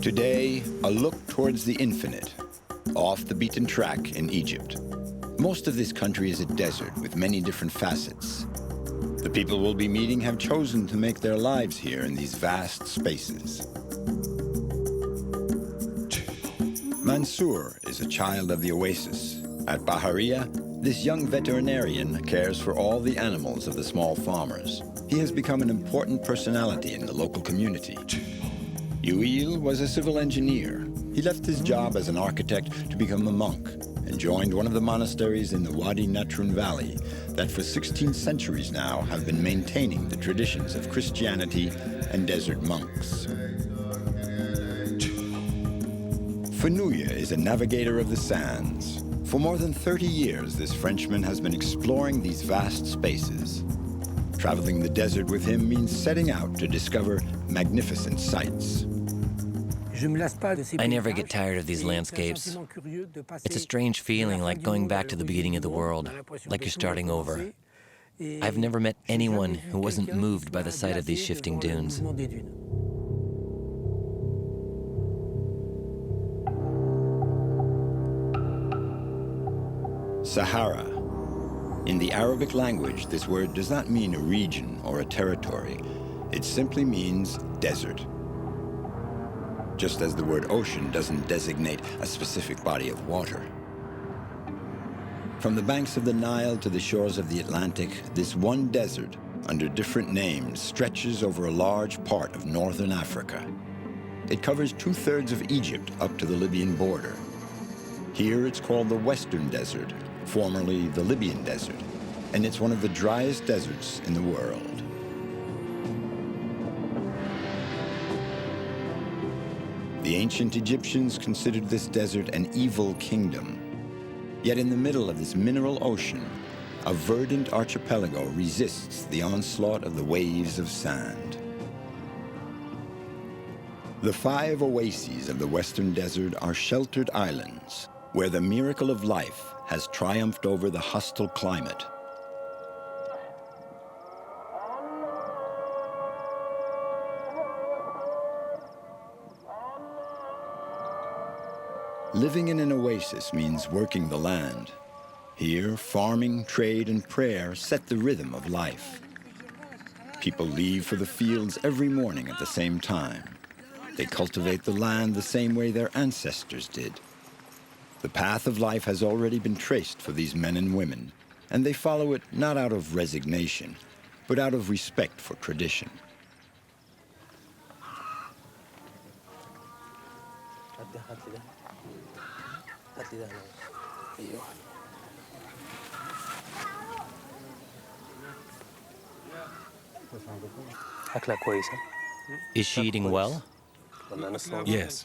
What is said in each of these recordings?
Today, a look towards the infinite, off the beaten track in Egypt. Most of this country is a desert with many different facets. The people we'll be meeting have chosen to make their lives here in these vast spaces. Mansour is a child of the oasis. At Bahariya, this young veterinarian cares for all the animals of the small farmers. He has become an important personality in the local community. Youeel was a civil engineer. He left his job as an architect to become a monk and joined one of the monasteries in the Wadi Natrun Valley that for 16 centuries now have been maintaining the traditions of Christianity and desert monks. Fenouil is a navigator of the sands. For more than 30 years, this Frenchman has been exploring these vast spaces. Traveling the desert with him means setting out to discover magnificent sights. I never get tired of these landscapes. It's a strange feeling, like going back to the beginning of the world, like you're starting over. I've never met anyone who wasn't moved by the sight of these shifting dunes. Sahara. In the Arabic language, this word does not mean a region or a territory. It simply means desert. Just as the word ocean doesn't designate a specific body of water. From the banks of the Nile to the shores of the Atlantic, this one desert, under different names, stretches over a large part of northern Africa. It covers 2/3 of Egypt up to the Libyan border. Here it's called the Western Desert, formerly the Libyan Desert, and it's one of the driest deserts in the world. The ancient Egyptians considered this desert an evil kingdom. Yet in the middle of this mineral ocean, a verdant archipelago resists the onslaught of the waves of sand. The 5 oases of the Western Desert are sheltered islands where the miracle of life has triumphed over the hostile climate. Living in an oasis means working the land. Here, farming, trade, and prayer set the rhythm of life. People leave for the fields every morning at the same time. They cultivate the land the same way their ancestors did. The path of life has already been traced for these men and women, and they follow it not out of resignation, but out of respect for tradition. Is she eating well? Yes.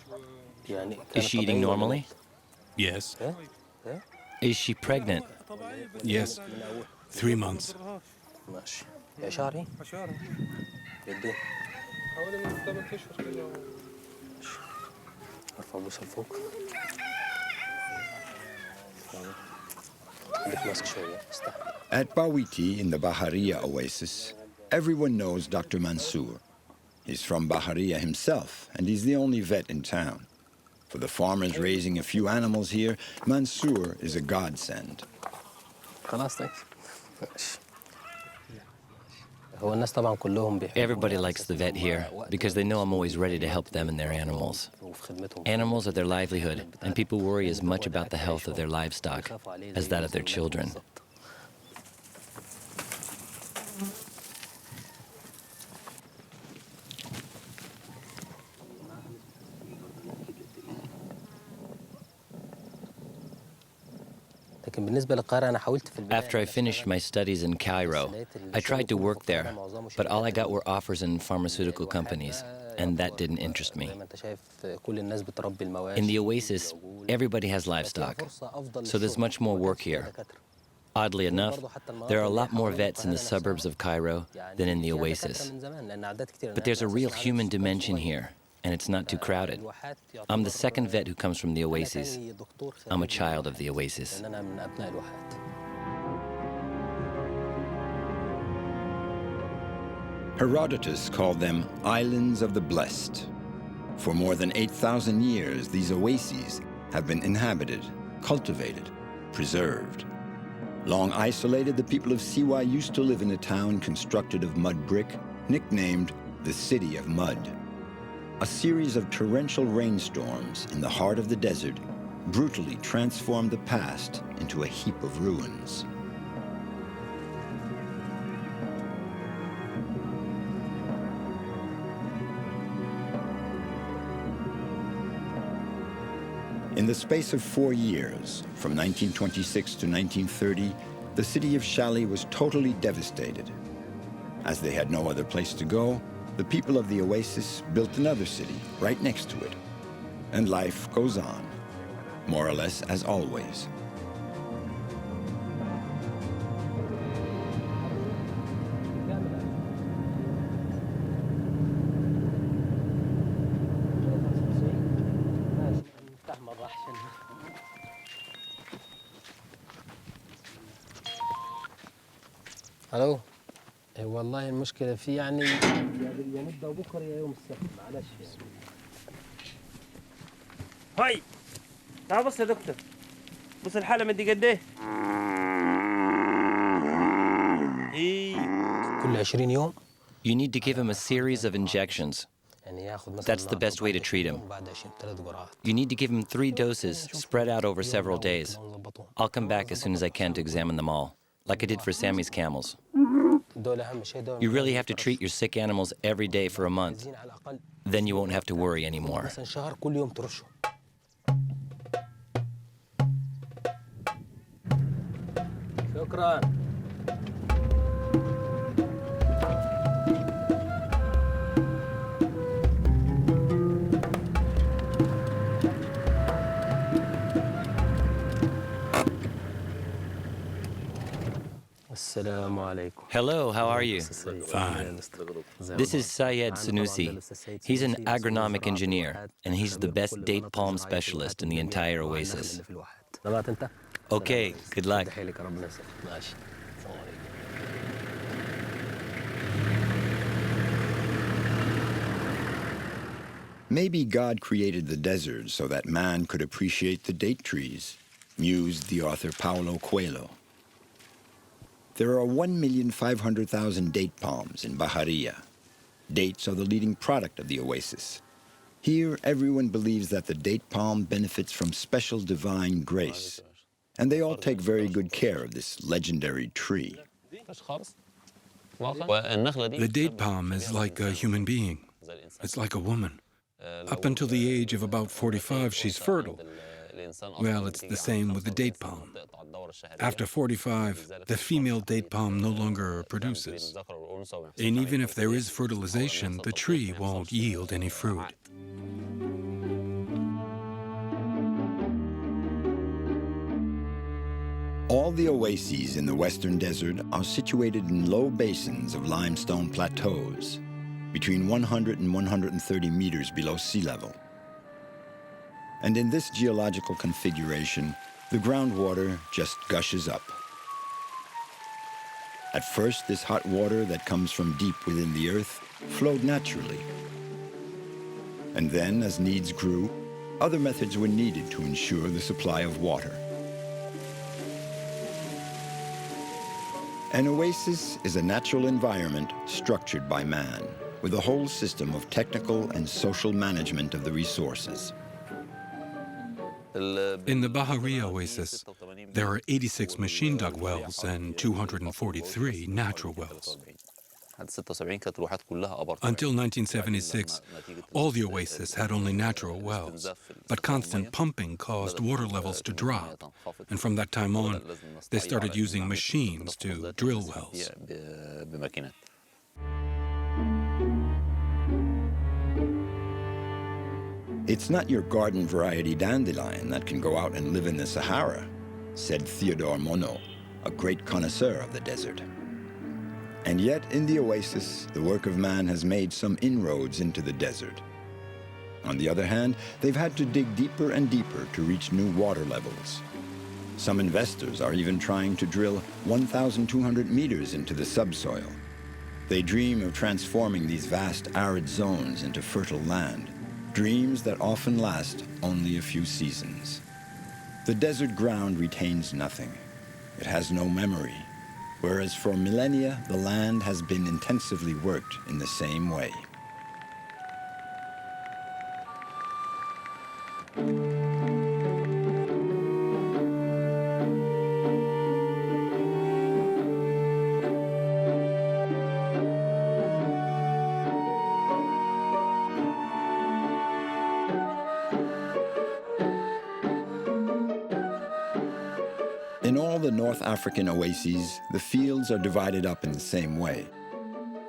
Is she eating normally? Yes. Is she pregnant? Yes. 3 months. At Bawiti in the Bahariya oasis, everyone knows Dr. Mansour. He's from Bahariya himself, and he's the only vet in town. For the farmers raising a few animals here, Mansour is a godsend. Everybody likes the vet here because they know I'm always ready to help them and their animals. Animals are their livelihood, and people worry as much about the health of their livestock as that of their children. After I finished my studies in Cairo, I tried to work there, but all I got were offers in pharmaceutical companies, and that didn't interest me. In the oasis, everybody has livestock, so there's much more work here. Oddly enough, there are a lot more vets in the suburbs of Cairo than in the oasis. But there's a real human dimension here, and it's not too crowded. I'm the second vet who comes from the oasis. I'm a child of the oasis. Herodotus called them islands of the blessed. For more than 8,000 years, these oases have been inhabited, cultivated, preserved. Long isolated, the people of Siwa used to live in a town constructed of mud brick, nicknamed the City of Mud. A series of torrential rainstorms in the heart of the desert brutally transformed the past into a heap of ruins. In the space of 4 years, from 1926 to 1930, the city of Shali was totally devastated. As they had no other place to go, the people of the oasis built another city right next to it. And life goes on, more or less as always. الو والله المشكله في يعني يا نبدا بكره يا يوم السبت معلش هاي تعال بص يا دكتور بص الحاله مدي قد ايه كل 20 يوم You need to give him a series of injections. That's the best way to treat him. You need to give him 3 doses spread out over several days. I'll come back as soon as I can to examine them all, like I did for Sammy's camels. You really have to treat your sick animals every day for a month. Then you won't have to worry anymore. شكرا السلام عليكم. Hello, how are you? Fine. This is Syed Sanusi. He's an agronomic engineer, and he's the best date palm specialist in the entire oasis. Okay, good luck. Maybe God created the desert so that man could appreciate the date trees, mused the author Paulo Coelho. There are 1,500,000 date palms in Bahariya. Dates are the leading product of the oasis. Here, everyone believes that the date palm benefits from special divine grace, and they all take very good care of this legendary tree. The date palm is like a human being. It's like a woman. Up until the age of about 45, she's fertile. Well, it's the same with the date palm. After 45, the female date palm no longer produces. And even if there is fertilization, the tree won't yield any fruit. All the oases in the western desert are situated in low basins of limestone plateaus, between 100 and 130 meters below sea level. And in this geological configuration, the groundwater just gushes up. At first, this hot water that comes from deep within the earth flowed naturally. And then, as needs grew, other methods were needed to ensure the supply of water. An oasis is a natural environment structured by man, with a whole system of technical and social management of the resources. In the Bahariya oasis, there are 86 machine-dug wells and 243 natural wells. Until 1976, all the oasis had only natural wells, but constant pumping caused water levels to drop, and from that time on, they started using machines to drill wells. It's not your garden variety dandelion that can go out and live in the Sahara, said Theodore Monod, a great connoisseur of the desert. And yet, in the oasis, the work of man has made some inroads into the desert. On the other hand, they've had to dig deeper and deeper to reach new water levels. Some investors are even trying to drill 1,200 meters into the subsoil. They dream of transforming these vast arid zones into fertile land, dreams that often last only a few seasons. The desert ground retains nothing. It has no memory, whereas for millennia, the land has been intensively worked in the same way. In all the North African oases, the fields are divided up in the same way.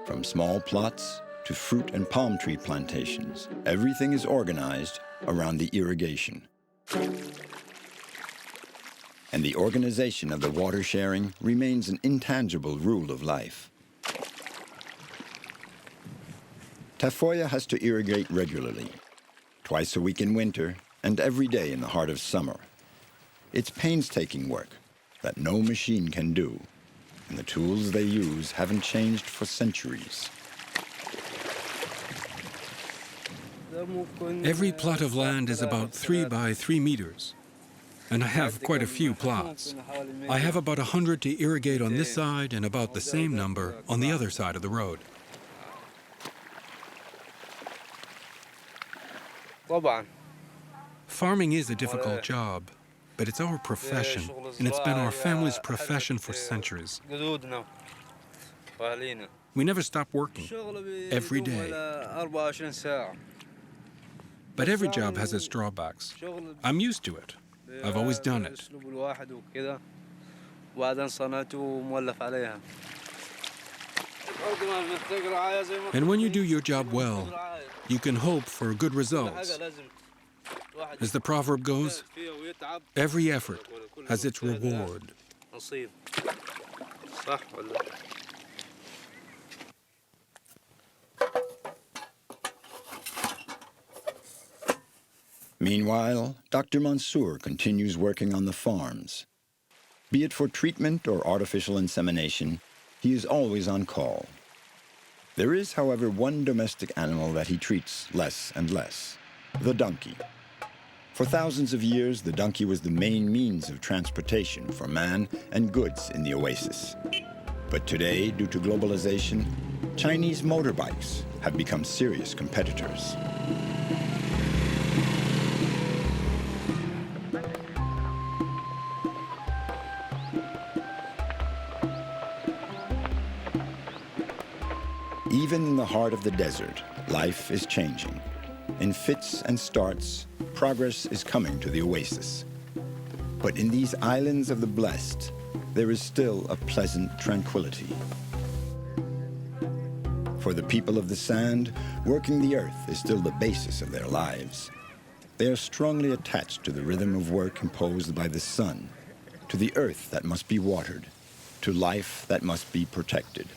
From small plots to fruit and palm tree plantations, everything is organized around the irrigation. And the organization of the water sharing remains an intangible rule of life. Tafoya has to irrigate regularly, twice a week in winter and every day in the heart of summer. It's painstaking work that no machine can do, and the tools they use haven't changed for centuries. Every plot of land is about 3 by 3 meters, and I have quite a few plots. I have about 100 to irrigate on this side and about the same number on the other side of the road. Farming is a difficult job, but it's our profession, and it's been our family's profession for centuries. We never stop working, every day. But every job has its drawbacks. I'm used to it. I've always done it. And when you do your job well, you can hope for good results. As the proverb goes, every effort has its reward. Meanwhile, Dr. Mansour continues working on the farms. Be it for treatment or artificial insemination, he is always on call. There is, however, one domestic animal that he treats less and less: the donkey. For thousands of years, the donkey was the main means of transportation for man and goods in the oasis. But today, due to globalization, Chinese motorbikes have become serious competitors. Even in the heart of the desert, life is changing. In fits and starts, progress is coming to the oasis. But in these islands of the blessed, there is still a pleasant tranquility. For the people of the sand, working the earth is still the basis of their lives. They are strongly attached to the rhythm of work imposed by the sun, to the earth that must be watered, to life that must be protected.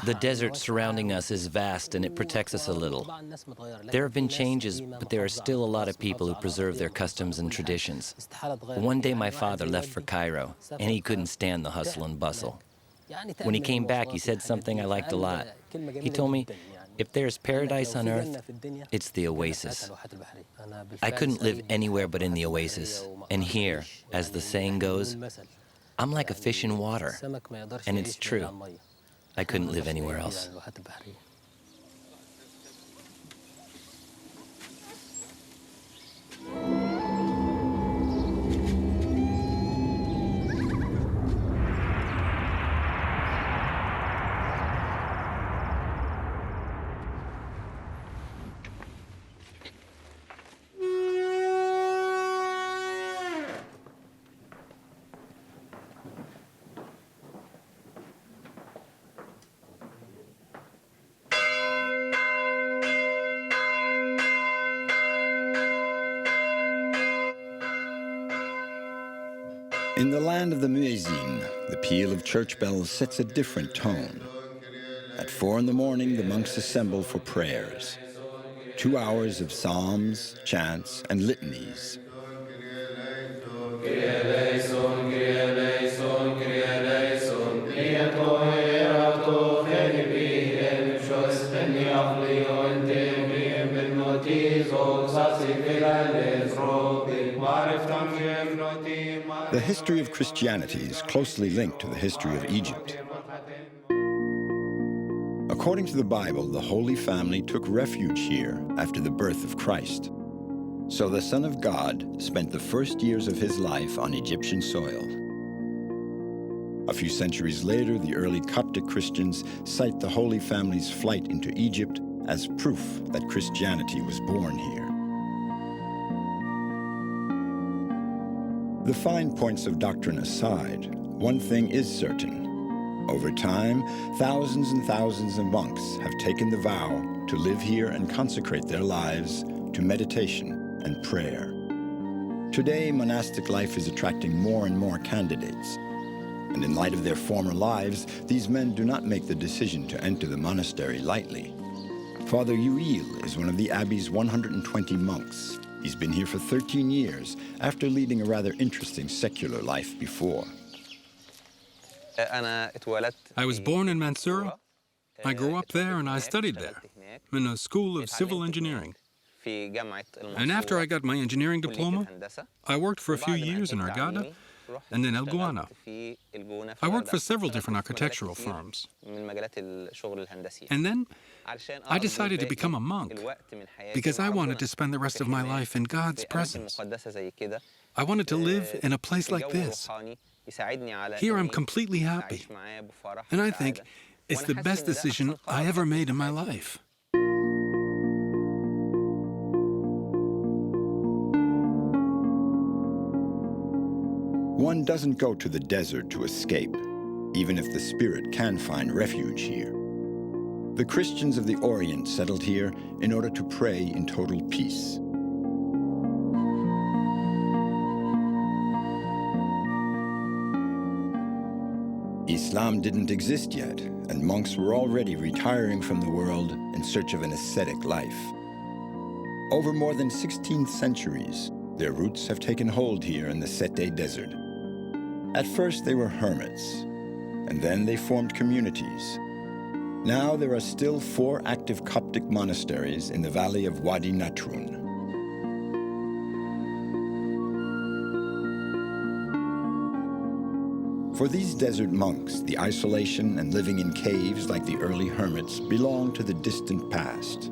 The desert surrounding us is vast and it protects us a little. There have been changes, but there are still a lot of people who preserve their customs and traditions. One day my father left for Cairo, and he couldn't stand the hustle and bustle. When he came back, he said something I liked a lot. He told me, if there's paradise on earth, it's the oasis. I couldn't live anywhere but in the oasis. And here, as the saying goes, I'm like a fish in water. And it's true. I couldn't live anywhere else. In the land of the muezzin, the peal of church bells sets a different tone. At 4 in the morning, the monks assemble for prayers. 2 hours of psalms, chants, and litanies. The history of Christianity is closely linked to the history of Egypt. According to the Bible, the Holy Family took refuge here after the birth of Christ. So the Son of God spent the first years of his life on Egyptian soil. A few centuries later, the early Coptic Christians cite the Holy Family's flight into Egypt as proof that Christianity was born here. The fine points of doctrine aside, one thing is certain. Over time, thousands and thousands of monks have taken the vow to live here and consecrate their lives to meditation and prayer. Today, monastic life is attracting more and more candidates. And in light of their former lives, these men do not make the decision to enter the monastery lightly. Father Youeel is one of the abbey's 120 monks. He's been here for 13 years, after leading a rather interesting secular life before. I was born in Mansour. I grew up there and I studied there, in a school of civil engineering. And after I got my engineering diploma, I worked for a few years in Argada and then El Guana. I worked for several different architectural firms. And then I decided to become a monk because I wanted to spend the rest of my life in God's presence. I wanted to live in a place like this. Here I'm completely happy. And I think it's the best decision I ever made in my life. One doesn't go to the desert to escape, even if the spirit can find refuge here. The Christians of the Orient settled here in order to pray in total peace. Islam didn't exist yet, and monks were already retiring from the world in search of an ascetic life. Over more than 16 centuries, their roots have taken hold here in the Sete Desert. At first, they were hermits, and then they formed communities. Now there are still 4 active Coptic monasteries in the valley of Wadi Natrun. For these desert monks, the isolation and living in caves like the early hermits belong to the distant past.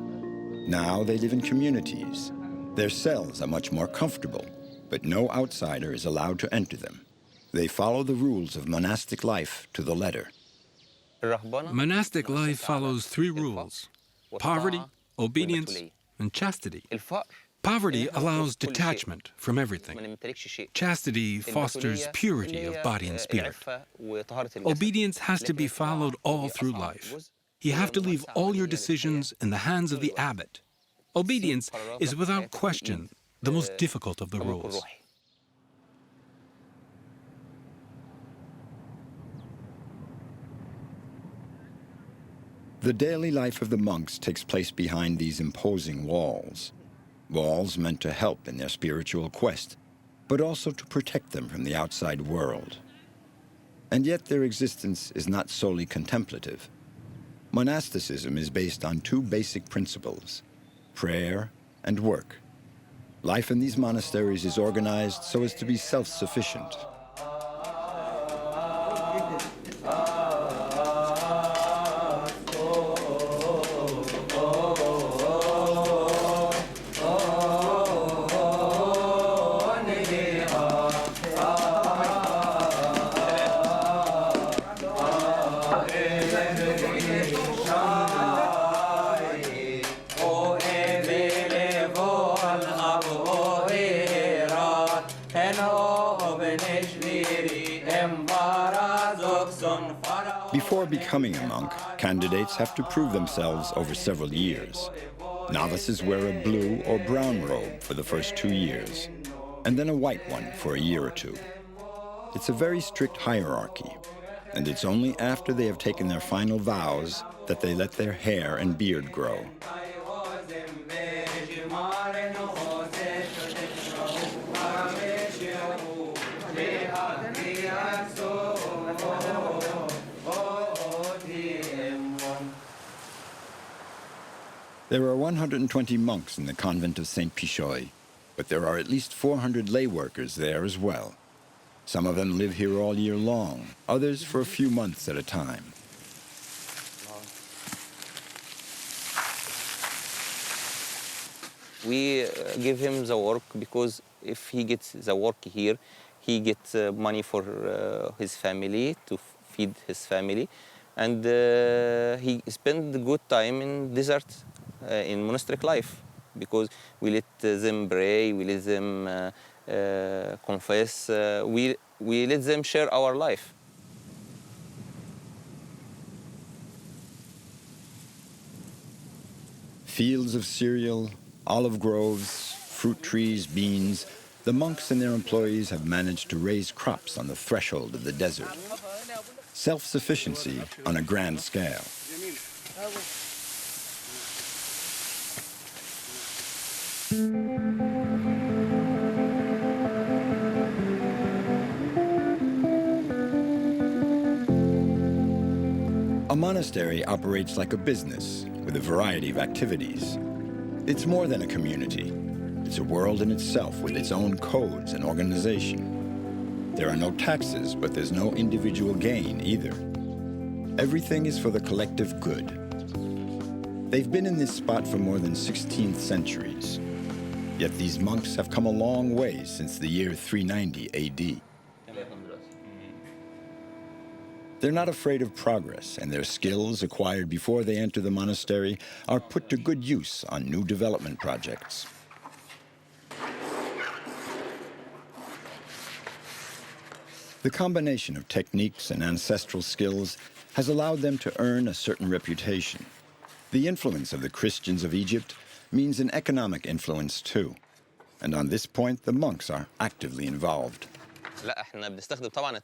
Now they live in communities. Their cells are much more comfortable, but no outsider is allowed to enter them. They follow the rules of monastic life to the letter. Monastic life follows 3 rules: poverty, obedience, and chastity. Poverty allows detachment from everything. Chastity fosters purity of body and spirit. Obedience has to be followed all through life. You have to leave all your decisions in the hands of the abbot. Obedience is without question the most difficult of the rules. The daily life of the monks takes place behind these imposing walls. Walls meant to help in their spiritual quest, but also to protect them from the outside world. And yet their existence is not solely contemplative. Monasticism is based on 2 basic principles: prayer and work. Life in these monasteries is organized so as to be self-sufficient. Before becoming a monk, candidates have to prove themselves over several years. Novices wear a blue or brown robe for the first 2 years, and then a white one for a year or 2. It's a very strict hierarchy, and it's only after they have taken their final vows that they let their hair and beard grow. There are 120 monks in the convent of St. Pichoy, but there are at least 400 lay workers there as well. Some of them live here all year long, others for a few months at a time. We give him the work because if he gets the work here, he gets money for his family, to feed his family. And he spends good time in desert, in monastic life, because we let them pray, we let them confess, we let them share our life. Fields of cereal, olive groves, fruit trees, beans, the monks and their employees have managed to raise crops on the threshold of the desert. Self-sufficiency on a grand scale. A monastery operates like a business with a variety of activities. It's more than a community. It's a world in itself with its own codes and organization. There are no taxes, but there's no individual gain either. Everything is for the collective good. They've been in this spot for more than 16 centuries. Yet these monks have come a long way since the year 390 AD. They're not afraid of progress, and their skills acquired before they enter the monastery are put to good use on new development projects. The combination of techniques and ancestral skills has allowed them to earn a certain reputation. The influence of the Christians of Egypt means an economic influence too. And on this point, the monks are actively involved.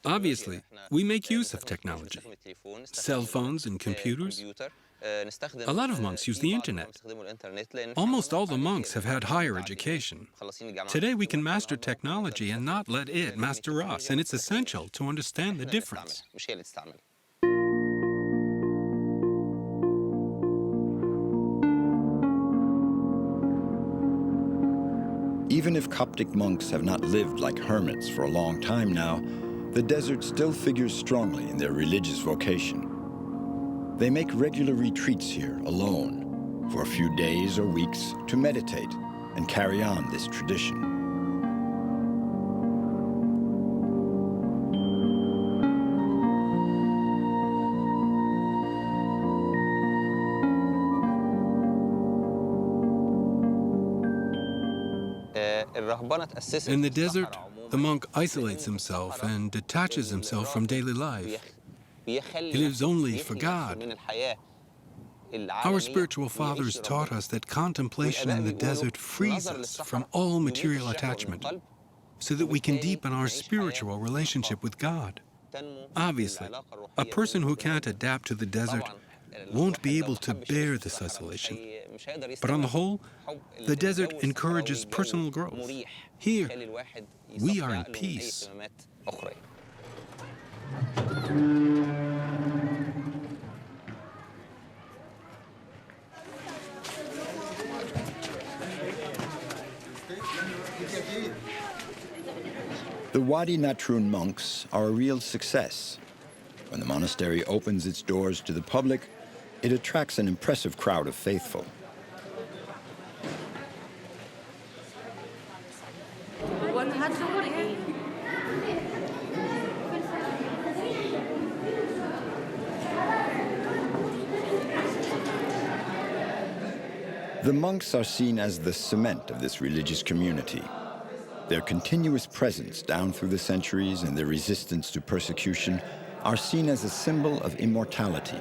Obviously, we make use of technology, cell phones and computers. A lot of monks use the internet. Almost all the monks have had higher education. Today we can master technology and not let it master us, and it's essential to understand the difference. Even if Coptic monks have not lived like hermits for a long time now, the desert still figures strongly in their religious vocation. They make regular retreats here alone for a few days or weeks to meditate and carry on this tradition. In the desert, the monk isolates himself and detaches himself from daily life. He lives only for God. Our spiritual fathers taught us that contemplation in the desert frees us from all material attachment so that we can deepen our spiritual relationship with God. Obviously, a person who can't adapt to the desert won't be able to bear this isolation. But on the whole, the desert encourages personal growth. Here, we are in peace. The Wadi Natrun monks are a real success. When the monastery opens its doors to the public, it attracts an impressive crowd of faithful. The monks are seen as the cement of this religious community. Their continuous presence down through the centuries and their resistance to persecution are seen as a symbol of immortality.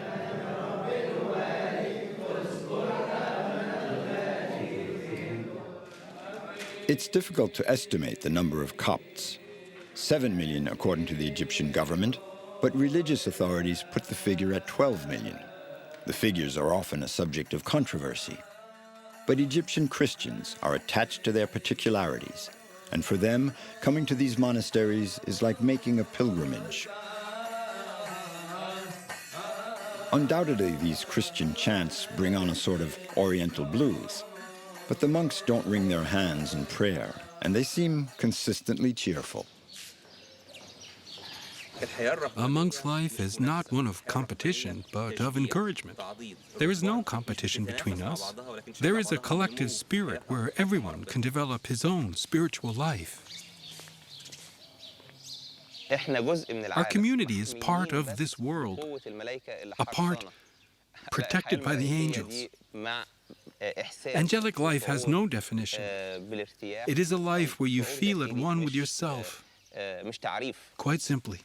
It's difficult to estimate the number of Copts. 7 million according to the Egyptian government, but religious authorities put the figure at 12 million. The figures are often a subject of controversy. But Egyptian Christians are attached to their particularities, and for them, coming to these monasteries is like making a pilgrimage. Undoubtedly, these Christian chants bring on a sort of Oriental blues, but the monks don't wring their hands in prayer, and they seem consistently cheerful. A monk's life is not one of competition, but of encouragement. There is no competition between us. There is a collective spirit where everyone can develop his own spiritual life. Our community is part of this world, a part protected by the angels. Angelic life has no definition. It is a life where you feel at one with yourself, quite simply.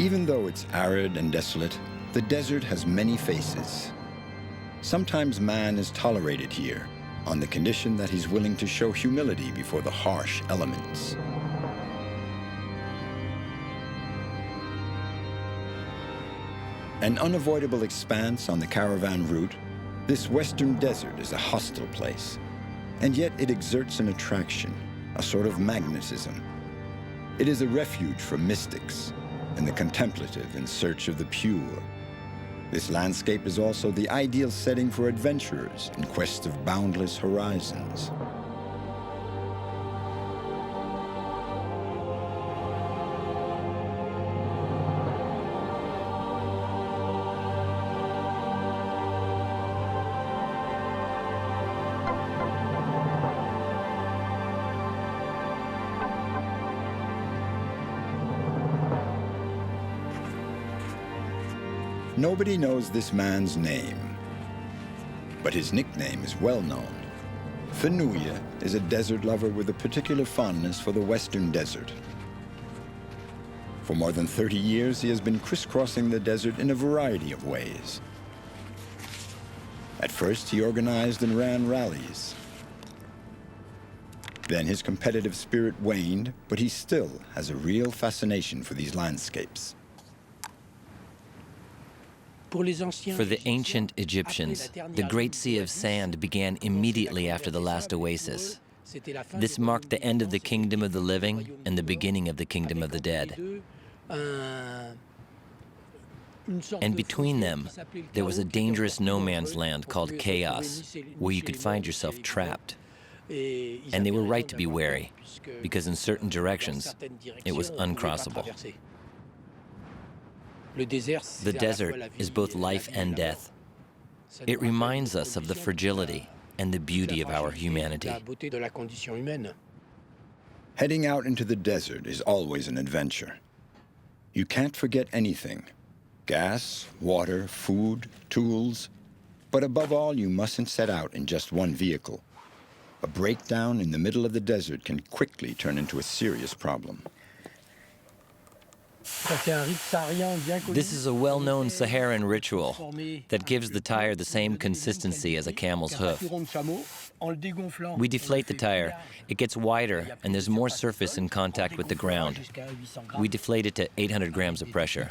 Even though it's arid and desolate, the desert has many faces. Sometimes man is tolerated here on the condition that he's willing to show humility before the harsh elements. An unavoidable expanse on the caravan route, this western desert is a hostile place, and yet it exerts an attraction, a sort of magnetism. It is a refuge for mystics and the contemplative in search of the pure. This landscape is also the ideal setting for adventurers in quest of boundless horizons. Nobody knows this man's name, but his nickname is well known. Fenouil is a desert lover with a particular fondness for the western desert. For more than 30 years, he has been crisscrossing the desert in a variety of ways. At first, he organized and ran rallies. Then his competitive spirit waned, but he still has a real fascination for these landscapes. For the ancient Egyptians, the Great Sea of Sand began immediately after the last oasis. This marked the end of the kingdom of the living and the beginning of the kingdom of the dead. And between them, there was a dangerous no man's land called chaos, where you could find yourself trapped. And they were right to be wary, because in certain directions, it was uncrossable. The desert is both life and death. It reminds us of the fragility and the beauty of our humanity. Heading out into the desert is always an adventure. You can't forget anything: gas, water, food, tools. But above all, you mustn't set out in just one vehicle. A breakdown in the middle of the desert can quickly turn into a serious problem. This is a well-known Saharan ritual that gives the tire the same consistency as a camel's hoof. We deflate the tire. It gets wider, and there's more surface in contact with the ground. We deflate it to 800 grams of pressure.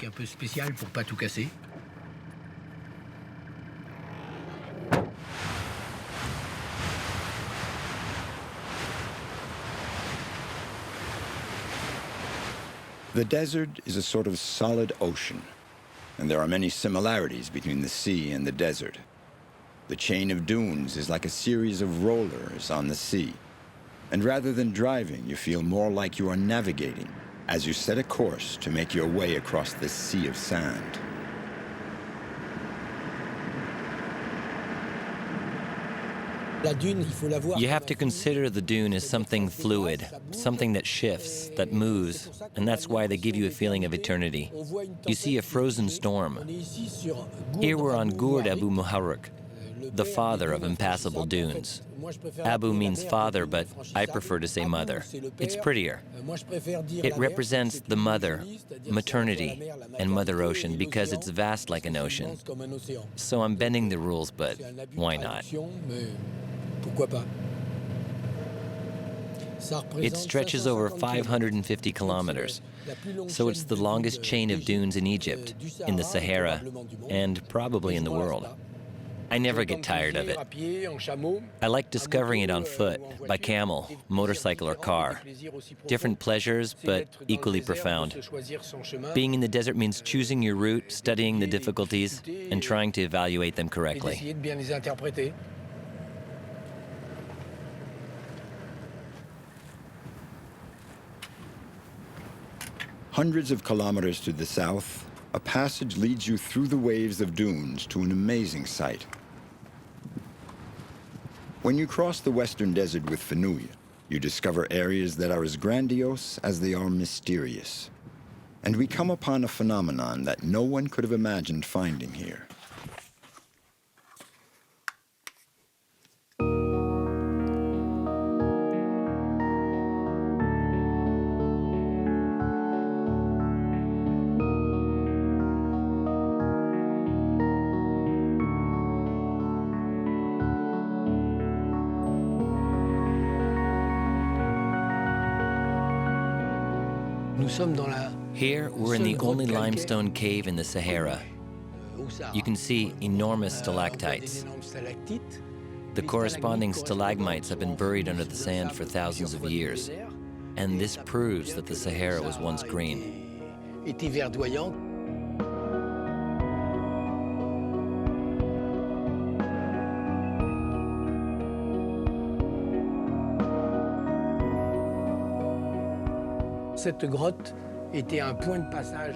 The desert is a sort of solid ocean, and there are many similarities between the sea and the desert. The chain of dunes is like a series of rollers on the sea, and rather than driving, you feel more like you are navigating as you set a course to make your way across this sea of sand. You have to consider the dune as something fluid, something that shifts, that moves, and that's why they give you a feeling of eternity. You see a frozen storm. Here we're on Gourd Abu Muharrak, the father of impassable dunes. Abu means father, but I prefer to say mother. It's prettier. It represents the mother, maternity, and Mother Ocean because it's vast like an ocean. So I'm bending the rules, but why not? It stretches over 550 kilometers, so it's the longest chain of dunes in Egypt, in the Sahara, and probably in the world. I never get tired of it. I like discovering it on foot, by camel, motorcycle, or car. Different pleasures, but equally profound. Being in the desert means choosing your route, studying the difficulties, and trying to evaluate them correctly. Hundreds of kilometers to the south, a passage leads you through the waves of dunes to an amazing sight. When you cross the western desert with Fenouil, you discover areas that are as grandiose as they are mysterious. And we come upon a phenomenon that no one could have imagined finding here. Here, we're in the only limestone cave in the Sahara. You can see enormous stalactites. The corresponding stalagmites have been buried under the sand for thousands of years. And this proves that the Sahara was once green.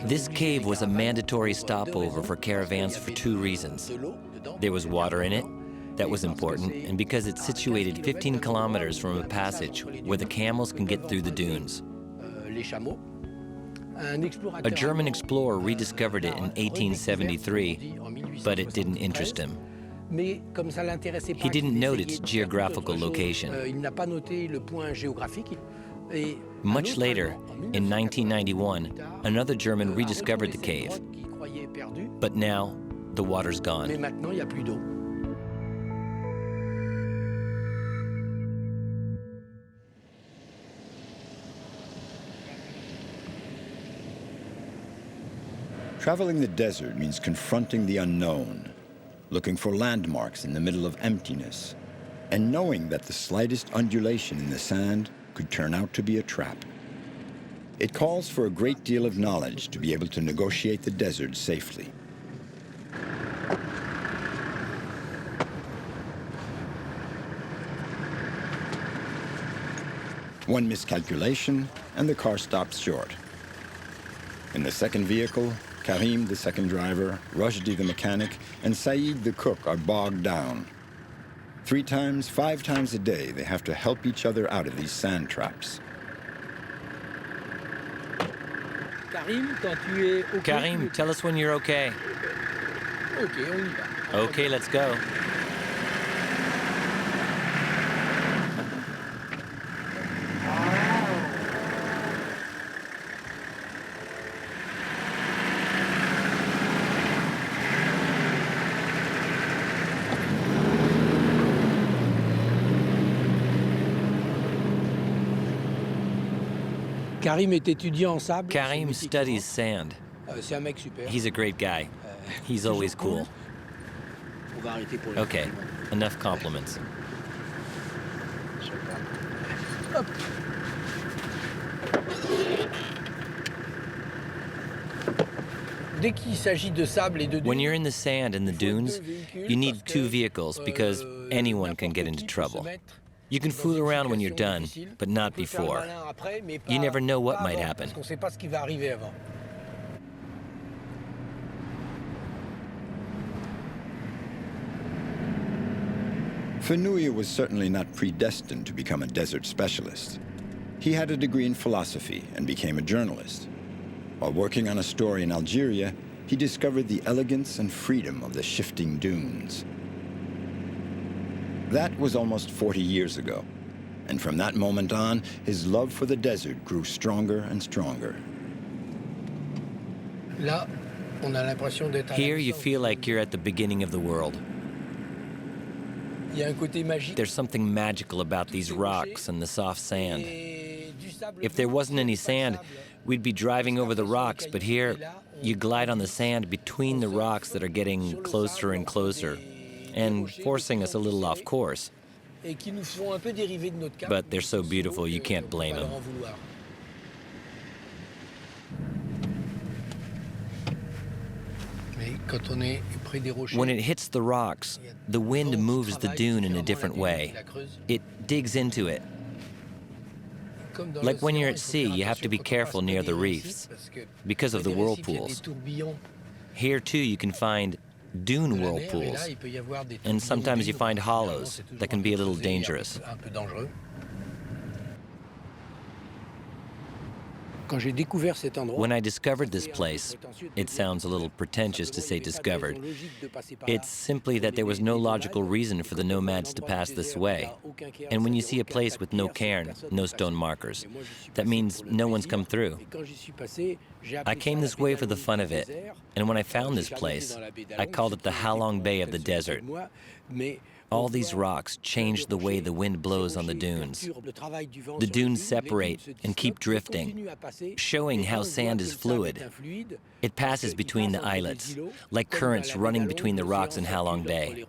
This cave was a mandatory stopover for caravans for two reasons. There was water in it, that was important, and because it's situated 15 kilometers from a passage where the camels can get through the dunes. A German explorer rediscovered it in 1873, but it didn't interest him. He didn't note its geographical location. Much later, in 1991, another German rediscovered the cave. But now, the water's gone. Traveling the desert means confronting the unknown, looking for landmarks in the middle of emptiness, and knowing that the slightest undulation in the sand could turn out to be a trap. It calls for a great deal of knowledge to be able to negotiate the desert safely. One miscalculation, and the car stops short. In the second vehicle, Karim, the second driver, Rushdie, the mechanic, and Saeed, the cook, are bogged down. 3 times, 5 times a day, they have to help each other out of these sand traps. Karim, tell us when you're okay. Okay, let's go. Karim studies sand. He's a great guy. He's always cool. Okay, enough compliments. When you're in the sand and the dunes, you need 2 vehicles because anyone can get into trouble. You can fool around when you're done, but not before. You never know what might happen. Fenouil was certainly not predestined to become a desert specialist. He had a degree in philosophy and became a journalist. While working on a story in Algeria, he discovered the elegance and freedom of the shifting dunes. That was almost 40 years ago, and from that moment on, his love for the desert grew stronger and stronger. Here you feel like you're at the beginning of the world. There's something magical about these rocks and the soft sand. If there wasn't any sand, we'd be driving over the rocks, but here you glide on the sand between the rocks that are getting closer and closer. and forcing us a little off course. But they're so beautiful, you can't blame them. When it hits the rocks, the wind moves the dune in a different way. It digs into it. Like when you're at sea, you have to be careful near the reefs because of the whirlpools. Here, too, you can find dune whirlpools, and sometimes you find hollows that can be a little dangerous. When I discovered this place, it sounds a little pretentious to say discovered. It's simply that there was no logical reason for the nomads to pass this way. And when you see a place with no cairn, no stone markers, that means no one's come through. I came this way for the fun of it, and when I found this place, I called it the Halong Bay of the desert. All these rocks change the way the wind blows on the dunes. The dunes separate and keep drifting, showing how sand is fluid. It passes between the islets, like currents running between the rocks in Halong Bay.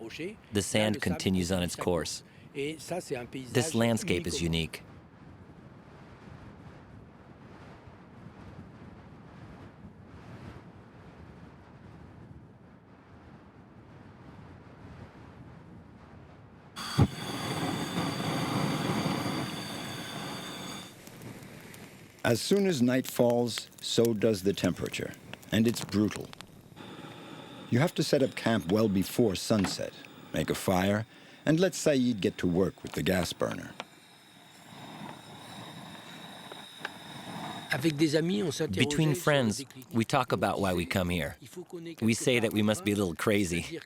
The sand continues on its course. This landscape is unique. As soon as night falls, so does the temperature, and it's brutal. You have to set up camp well before sunset, make a fire, and let Saeed get to work with the gas burner. Between friends, we talk about why we come here. We say that we must be a little crazy.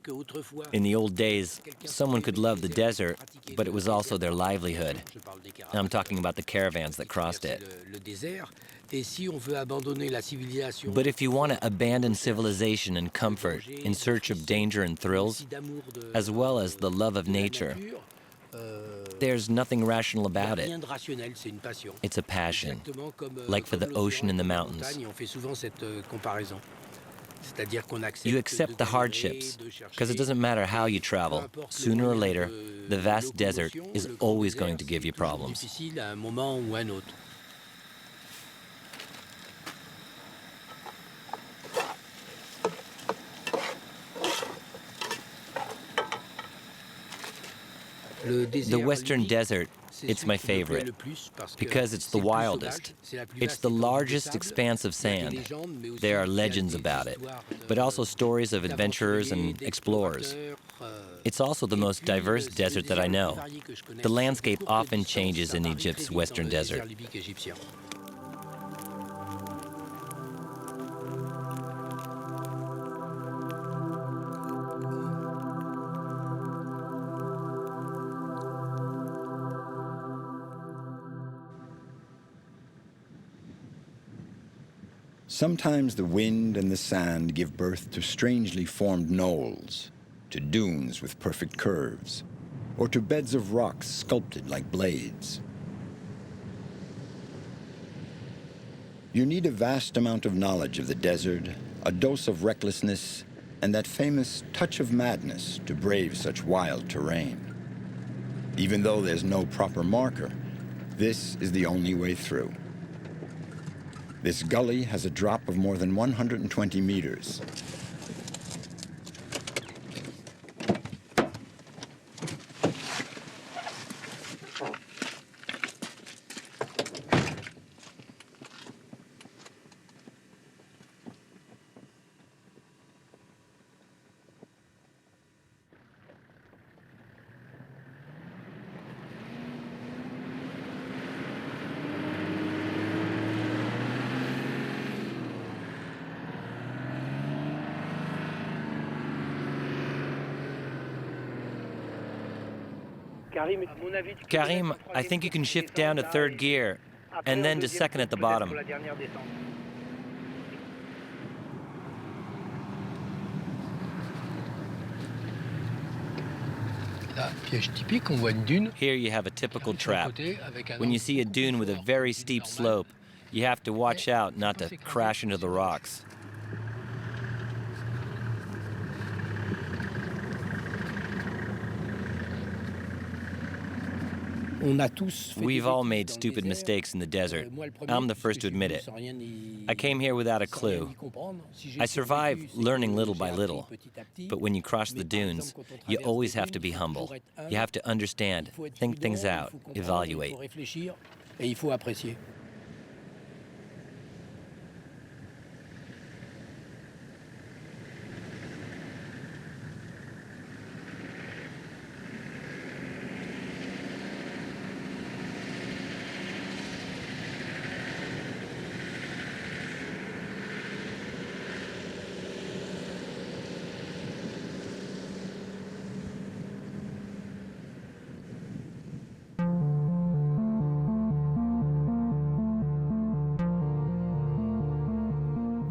In the old days, someone could love the desert, but it was also their livelihood. I'm talking about the caravans that crossed it. But if you want to abandon civilization and comfort in search of danger and thrills, as well as the love of nature, there's nothing rational about it. It's a passion, like for the ocean and the mountains. You accept the hardships, because it doesn't matter how you travel. Sooner or later, the vast desert is always going to give you problems. The Western Desert, it's my favorite, because it's the wildest. It's the largest expanse of sand. There are legends about it, but also stories of adventurers and explorers. It's also the most diverse desert that I know. The landscape often changes in Egypt's Western Desert. Sometimes the wind and the sand give birth to strangely formed knolls, to dunes with perfect curves, or to beds of rocks sculpted like blades. You need a vast amount of knowledge of the desert, a dose of recklessness, and that famous touch of madness to brave such wild terrain. Even though there's no proper marker, this is the only way through. This gully has a drop of more than 120 meters. Karim, I think you can shift down to third gear, and then to second at the bottom. Here you have a typical trap. When you see a dune with a very steep slope, you have to watch out not to crash into the rocks. We've all made stupid mistakes in the desert. I'm the first to admit it. I came here without a clue. I survived learning little by little. But when you cross the dunes, you always have to be humble. You have to understand, think things out, evaluate.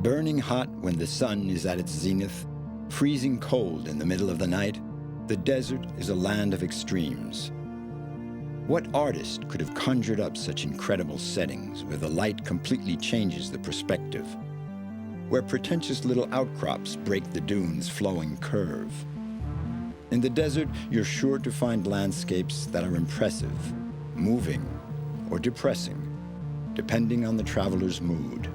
Burning hot when the sun is at its zenith, freezing cold in the middle of the night, the desert is a land of extremes. What artist could have conjured up such incredible settings where the light completely changes the perspective, where pretentious little outcrops break the dune's flowing curve? In the desert, you're sure to find landscapes that are impressive, moving, or depressing, depending on the traveler's mood.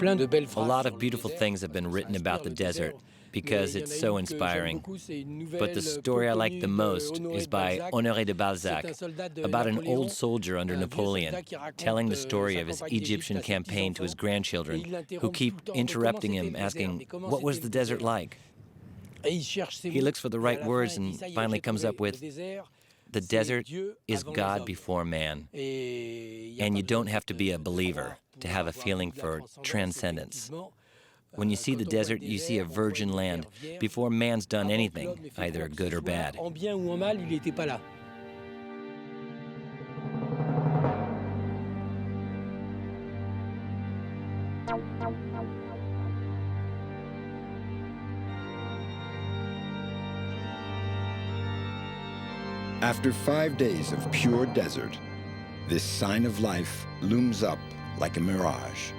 A lot of beautiful things have been written about the desert because it's so inspiring. But the story I like the most is by Honoré de Balzac, about an old soldier under Napoleon, telling the story of his Egyptian campaign to his grandchildren, who keep interrupting him, asking, "What was the desert like?" He looks for the right words and finally comes up with, "The desert is God before man." And you don't have to be a believer to have a feeling for transcendence. When you see the desert, you see a virgin land before man's done anything, either good or bad. After 5 days of pure desert, this sign of life looms up like a mirage.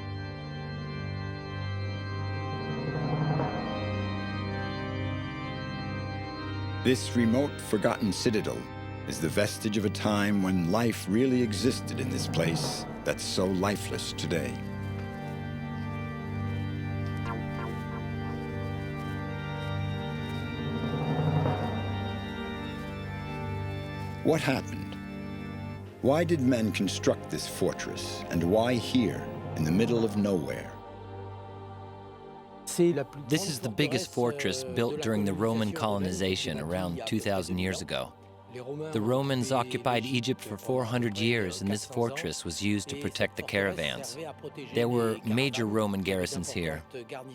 This remote, forgotten citadel is the vestige of a time when life really existed in this place that's so lifeless today. What happened? Why did men construct this fortress, and why here, in the middle of nowhere? This is the biggest fortress built during the Roman colonization around 2,000 years ago. The Romans occupied Egypt for 400 years, and this fortress was used to protect the caravans. There were major Roman garrisons here.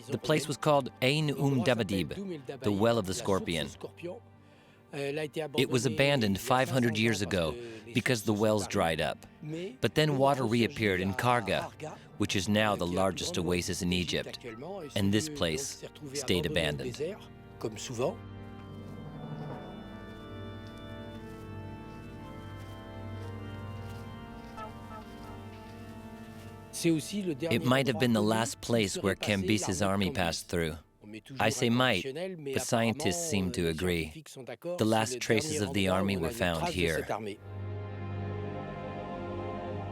The place was called Ain Dabadib, the Well of the Scorpion. It was abandoned 500 years ago because the wells dried up. But then water reappeared in Karga, which is now the largest oasis in Egypt. And this place stayed abandoned. It might have been the last place where Cambyses' army passed through. I say might, but scientists seem to agree. The last traces of the army were found here.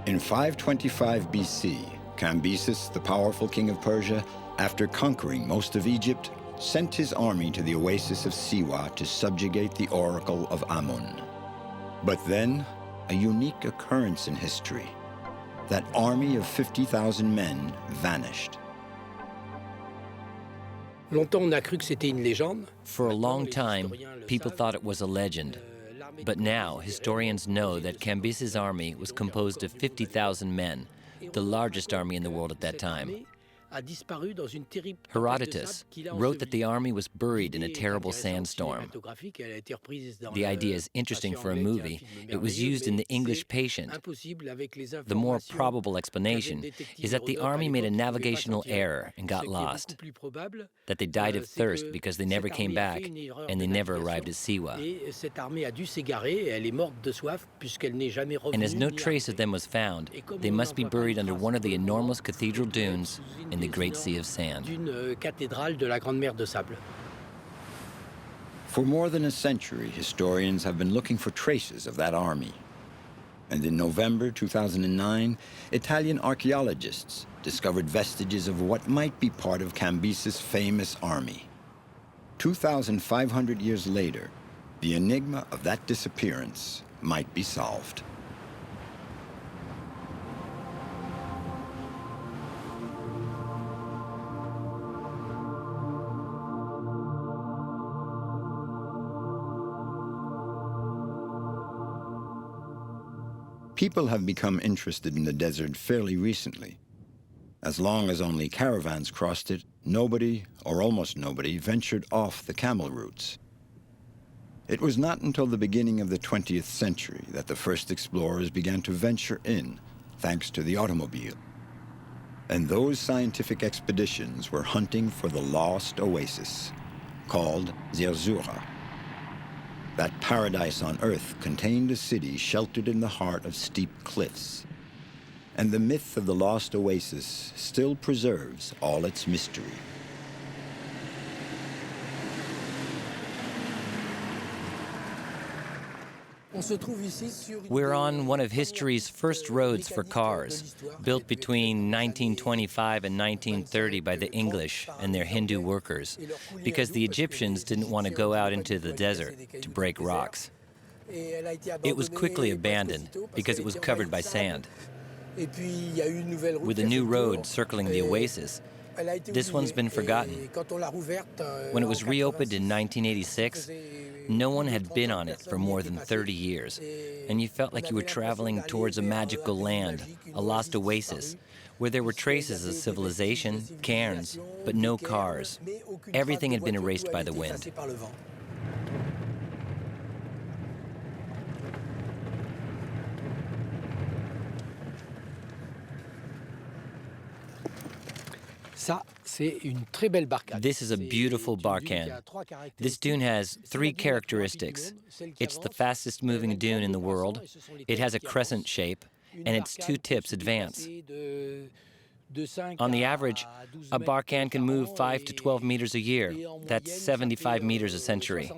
In 525 BC, Cambyses, the powerful king of Persia, after conquering most of Egypt, sent his army to the oasis of Siwa to subjugate the oracle of Amun. But then, a unique occurrence in history. That army of 50,000 men vanished. For a long time, people thought it was a legend. But now, historians know that Cambyses' army was composed of 50,000 men, the largest army in the world at that time. Herodotus wrote that the army was buried in a terrible sandstorm. The idea is interesting for a movie. It was used in The English Patient. The more probable explanation is that the army made a navigational error and got lost, that they died of thirst because they never came back and they never arrived at Siwa. And as no trace of them was found, they must be buried under one of the enormous cathedral dunes in the Great Sea of Sand. For more than a century, historians have been looking for traces of that army. And in November 2009, Italian archaeologists discovered vestiges of what might be part of Cambyses' famous army. 2,500 years later, the enigma of that disappearance might be solved. People have become interested in the desert fairly recently. As long as only caravans crossed it, nobody, or almost nobody, ventured off the camel routes. It was not until the beginning of the 20th century that the first explorers began to venture in, thanks to the automobile. And those scientific expeditions were hunting for the lost oasis, called Zerzura. That paradise on Earth contained a city sheltered in the heart of steep cliffs. And the myth of the lost oasis still preserves all its mystery. We're on one of history's first roads for cars, built between 1925 and 1930 by the English and their Hindu workers, because the Egyptians didn't want to go out into the desert to break rocks. It was quickly abandoned because it was covered by sand. With a new road circling the oasis, this one's been forgotten. When it was reopened in 1986, no one had been on it for more than 30 years, and you felt like you were traveling towards a magical land, a lost oasis, where there were traces of civilization, cairns, but no cars. Everything had been erased by the wind. This is a beautiful barcan. This dune has 3 characteristics. It's the fastest moving dune in the world, it has a crescent shape, and its 2 tips advance. On the average, a barcan can move 5 to 12 meters a year. That's 75 meters a century.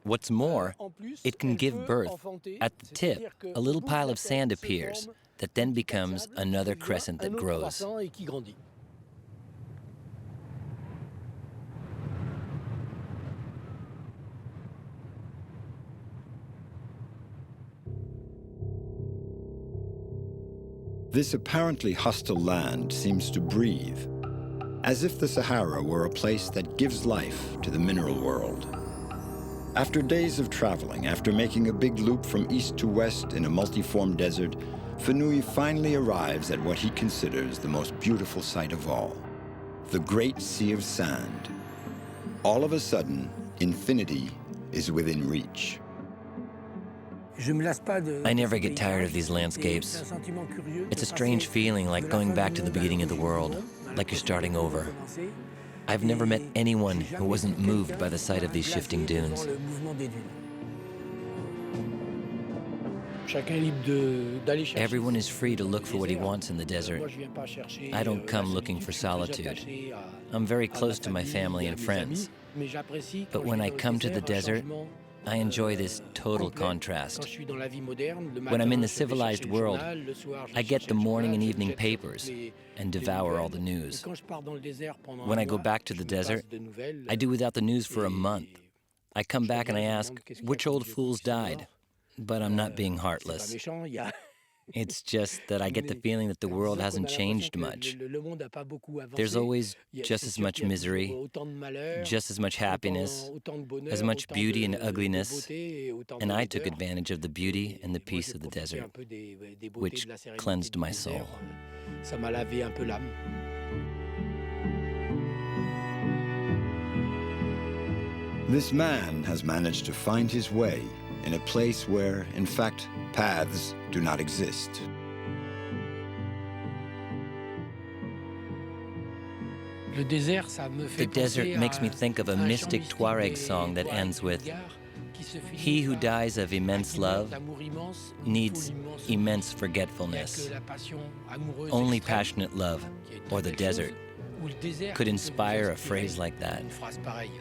What's more, it can give birth. At the tip, a little pile of sand appears that then becomes another crescent that grows. This apparently hostile land seems to breathe, as if the Sahara were a place that gives life to the mineral world. After days of traveling, after making a big loop from east to west in a multiform desert, Fenouil finally arrives at what he considers the most beautiful sight of all, the Great Sea of Sand. All of a sudden, infinity is within reach. I never get tired of these landscapes. It's a strange feeling, like going back to the beginning of the world, like you're starting over. I've never met anyone who wasn't moved by the sight of these shifting dunes. Everyone is free to look for what he wants in the desert. I don't come looking for solitude. I'm very close to my family and friends. But when I come to the desert, I enjoy this total contrast. When I'm in the civilized world, I get the morning and evening papers and devour all the news. When I go back to the desert, I do without the news for a month. I come back and I ask, which old fools died? But I'm not being heartless. It's just that I get the feeling that the world hasn't changed much. There's always just as much misery, just as much happiness, as much beauty and ugliness, and I took advantage of the beauty and the peace of the desert, which cleansed my soul. Ça m'a lavé un peu l'âme. This man has managed to find his way in a place where, in fact, paths do not exist. Le désert, ça me fait The desert penser makes à me think of a un mystic chant Tuareg mystique song that des ends with, Touaregs qui se finit "He who par dies of immense love d'amour immense, needs foule immense. immense Il y a forgetfulness." que la passion amoureuse Only extrême passionate love, qui est or the quelque desert, chose où le désert could peut vous inspire a inspirer phrase like that. une phrase pareille.